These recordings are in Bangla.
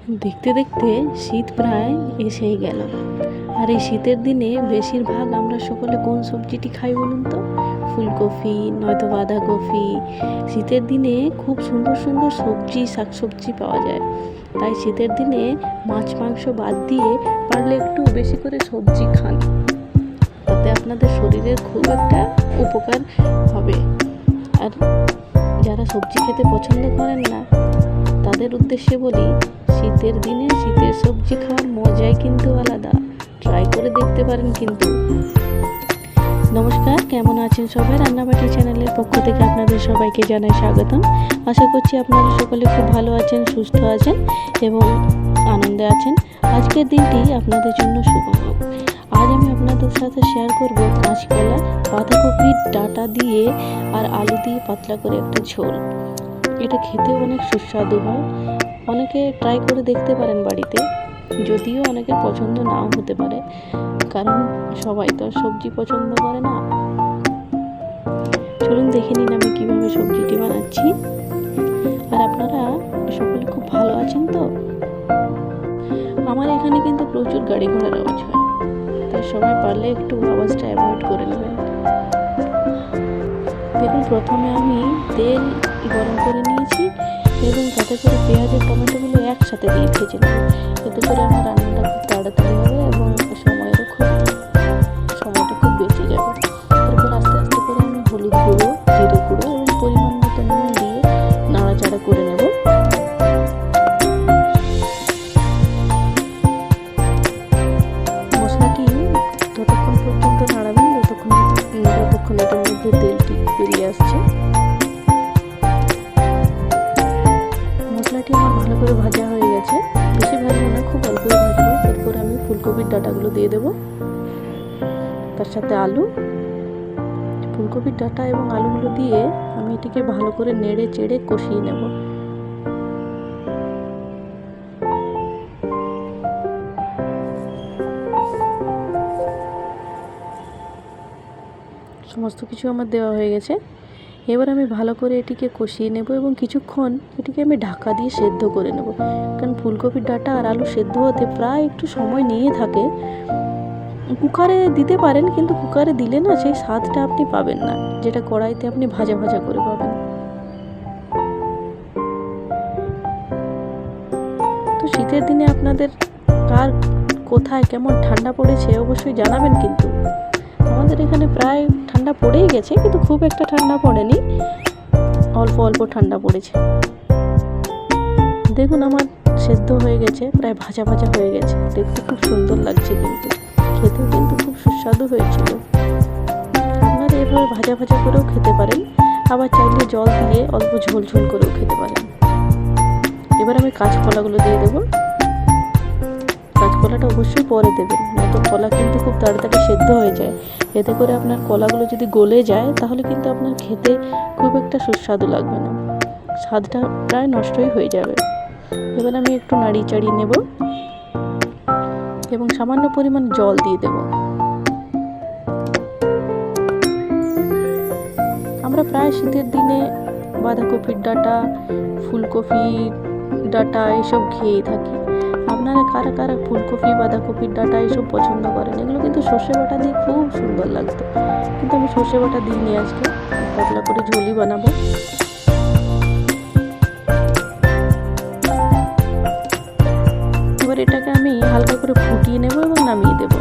দেখতে দেখতে শীত প্রায় এসেই গেল। আর এই শীতের দিনে বেশিরভাগ আমরা সকলে কোন সবজিটি খাই বলুন তো? ফুলকপি নয়তো বাঁধাকপি। শীতের দিনে খুব সুন্দর সুন্দর সবজি শাকসবজি পাওয়া যায়। তাই শীতের দিনে মাছ মাংস বাদ দিয়ে পারলে একটু বেশি করে সবজি খান, তাতে আপনাদের শরীরের খুব একটা উপকার হবে। আর যারা সবজি খেতে পছন্দ করেন না তাদের উদ্দেশ্যে বলি, শীতের দিনে শীতের সবজি খাওয়ার মজাই কিন্তু আলাদা। ট্রাই করে দেখতে পারেন কিন্তু। নমস্কার, কেমন আছেন সবাই? রান্নাবাটি চ্যানেলের পক্ষ থেকে আপনাদের সবাইকে জানাই স্বাগতম। আশা করছি আপনারা সকলে খুব ভালো আছেন, সুস্থ আছেন এবং আনন্দে আছেন। আজকের দিনটি আপনাদের জন্য শুভ হোক। আজ আমি আপনাদের সাথে শেয়ার করব কাঁচকলা, বাঁধাকপির ডাঁটা দিয়ে আর আলু দিয়ে পাতলা করে একটা ঝোল। এটা খেতে অনেক সুস্বাদু হয়। অনেকে ট্রাই করে দেখতে পারেন বাড়িতে, যদিও অনেকের পছন্দ নাও হতে পারে, কারণ সবাই তো সবজি পছন্দ করে না। চলুন দেখে নিন আমি কিভাবে সবজিটি বানাচ্ছি। আর আপনারা সকলে খুব ভালো আছেন তো? আমার এখানে কিন্তু প্রচুর গাড়ি ঘোড়ার আওয়াজ হয়, তাই সবাই পারলে একটু আওয়াজটা অ্যাভয়েড করে নেবেন। দেখুন, প্রথমে আমি তেল গরম করে নিয়েছি এবং তাতে করে পেঁয়াজ আর টমেটোগুলো একসাথে দিয়ে ভেজে নেব। এতে করে আমার রান্নাটা খুব তাড়াতাড়ি হবে এবং সময়টা খুব বেঁচে যাবে। এরপর আস্তে আস্তে করে আমি হলুদ গুঁড়ো, জিরে গুঁড়ো এবং পরিমাণ মতো নুন দিয়ে নাড়াচাড়া করে নেব। মশলাটি ততক্ষণ পর্যন্ত নাড়াবেন যতক্ষণ এটার মধ্যে তেলটি বেরিয়ে আসছে। মশলাটি আমার ভালো করে ভাজা হয়ে গেছে, বেশি ভাজবো না, খুব অল্পই ভাজবো। এরপর আমি ফুলকপির ডাঁটাগুলো দিয়ে দেবো, তার সাথে আলু। ফুলকপির ডাঁটা এবং আলুগুলো দিয়ে আমি এটিকে ভালো করে নেড়ে চেড়ে কষিয়ে নেব। সমস্ত কিছু আমার দেওয়া হয়ে গেছে। এবার আমি ভালো করে এটিকে কষিয়ে নেব এবং কিছুক্ষণ এটিকে আমি ঢাকা দিয়ে সেদ্ধ করে নেব, কারণ ফুলকপির ডাঁটা আর আলু সেদ্ধ হতে প্রায় একটু সময় নিয়ে থাকে। কুকারে দিতে পারেন, কিন্তু কুকারে দিলে না সেই স্বাদটা আপনি পাবেন না, যেটা কড়াইতে আপনি ভাজা ভাজা করে পাবেন। তো শীতের দিনে আপনাদের কার কোথায় কেমন ঠান্ডা পড়েছে অবশ্যই জানাবেন কিন্তু। আমাদের এখানে প্রায় ঠান্ডা পড়েই গেছে, কিন্তু খুব একটা ঠান্ডা পড়েনি, অল্প অল্প ঠান্ডা পড়েছে। দেখুন, আমার সেদ্ধ হয়ে গেছে, প্রায় ভাজা ভাজা হয়ে গেছে। দেখতে খুব সুন্দর লাগছে, কিন্তু খেতেও কিন্তু খুব সুস্বাদু হয়েছিল। আপনারা এভাবে ভাজা ভাজা করেও খেতে পারেন, আবার চাইলে জল দিয়ে অল্প ঝোল ঝোল করেও খেতে পারেন। এবার আমি কাঁচকলাগুলো দিয়ে দেবো। কাঁচকলাটা অবশ্যই পরে দেবেন, নয়তো কলা কিন্তু খুব তাড়াতাড়ি সেদ্ধ হয়ে যায়। এতে করে আপনার কলাগুলো যদি গলে যায় তাহলে কিন্তু আপনার খেতে খুব একটা সুস্বাদু লাগবে না, স্বাদটা প্রায় নষ্টই হয়ে যাবে। এবার আমি একটু নাড়িয়ে চাড়িয়ে নেব এবং সামান্য পরিমাণ জল দিয়ে দেব। আমরা প্রায় শীতের দিনে বাঁধাকপির ডাঁটা, ফুলকপির ডাঁটা এসব খেয়েই থাকি। আপনারা কারা কারা ফুলকপি, বাঁধাকপির ডাঁটা এসব পছন্দ করেন? এগুলো কিন্তু সর্ষে বাটা দিয়ে খুব সুন্দর লাগতো, কিন্তু আমি সর্ষে বাটা দিইনি, আজকে পাতলা করে ঝোলই বানাবো। এবার এটাকে আমি হালকা করে ফুটিয়ে নেব এবং নামিয়ে দেব।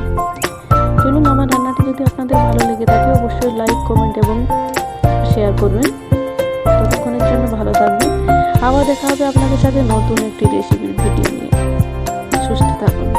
চলুন, আমার রান্নাটি যদি আপনাদের ভালো লেগে থাকে অবশ্যই লাইক, কমেন্ট এবং শেয়ার করবেন। ততক্ষণের জন্য ভালো থাকবেন। আবার দেখা হবে আপনাদের সাথে নতুন একটি রেসিপির ভিডিও নিয়ে। সুস্থ থাকুন।